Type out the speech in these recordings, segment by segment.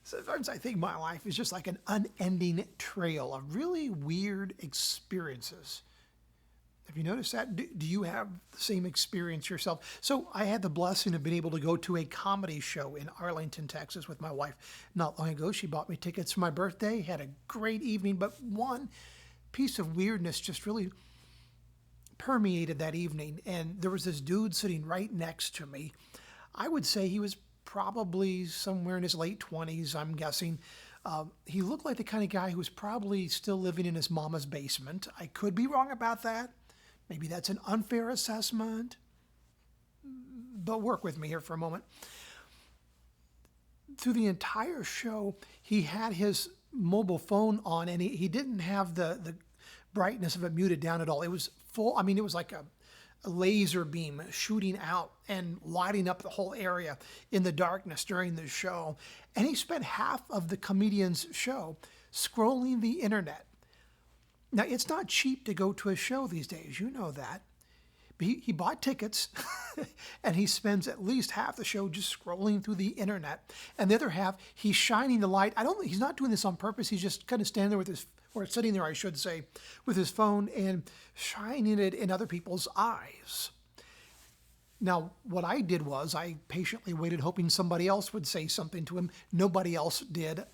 Sometimes I think my life is just like an unending trail of really weird experiences. Have you noticed that? Do you have the same experience yourself? So I had the blessing of being able to go to a comedy show in Arlington, Texas with my wife not long ago. She bought me tickets for my birthday, had a great evening, but one piece of weirdness just really permeated that evening. And there was this dude sitting right next to me. I would say he was probably somewhere in his late 20s, I'm guessing. He looked like the kind of guy who was probably still living in his mama's basement. I could be wrong about that. Maybe that's an unfair assessment, but work with me here for a moment. Through the entire show, he had his mobile phone on, and he didn't have the brightness of it muted down at all. It was full. I mean, it was like a laser beam shooting out and lighting up the whole area in the darkness during the show. And he spent half of the comedian's show scrolling the internet. Now, it's not cheap to go to a show these days. You know that. But he bought tickets and he spends at least half the show just scrolling through the internet. And the other half, he's shining the light. He's not doing this on purpose. He's just kind of standing there with his, or sitting there, I should say, with his phone and shining it in other people's eyes. Now, what I did was I patiently waited, hoping somebody else would say something to him. Nobody else did.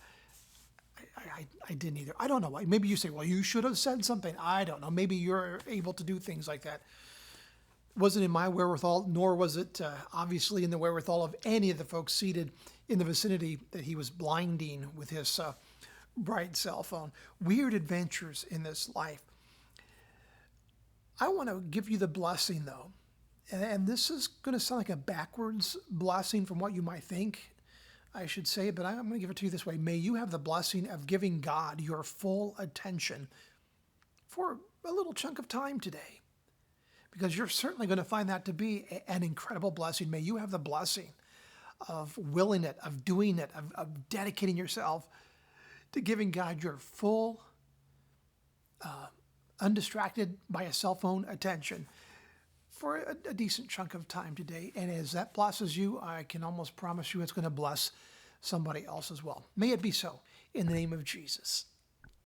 I didn't either. I don't know why. Maybe you say, well, you should have said something. I don't know. Maybe you're able to do things like that. It wasn't in my wherewithal, nor was it obviously in the wherewithal of any of the folks seated in the vicinity that he was blinding with his bright cell phone. Weird adventures in this life. I want to give you the blessing, though. And this is going to sound like a backwards blessing from what you might think I should say, but I'm going to give it to you this way. May you have the blessing of giving God your full attention for a little chunk of time today, because you're certainly going to find that to be an incredible blessing. May you have the blessing of willing it, of doing it, of dedicating yourself to giving God your full, undistracted by a cell phone attention for a decent chunk of time today. And as that blesses you, I can almost promise you it's going to bless somebody else as well. May it be so in the name of Jesus.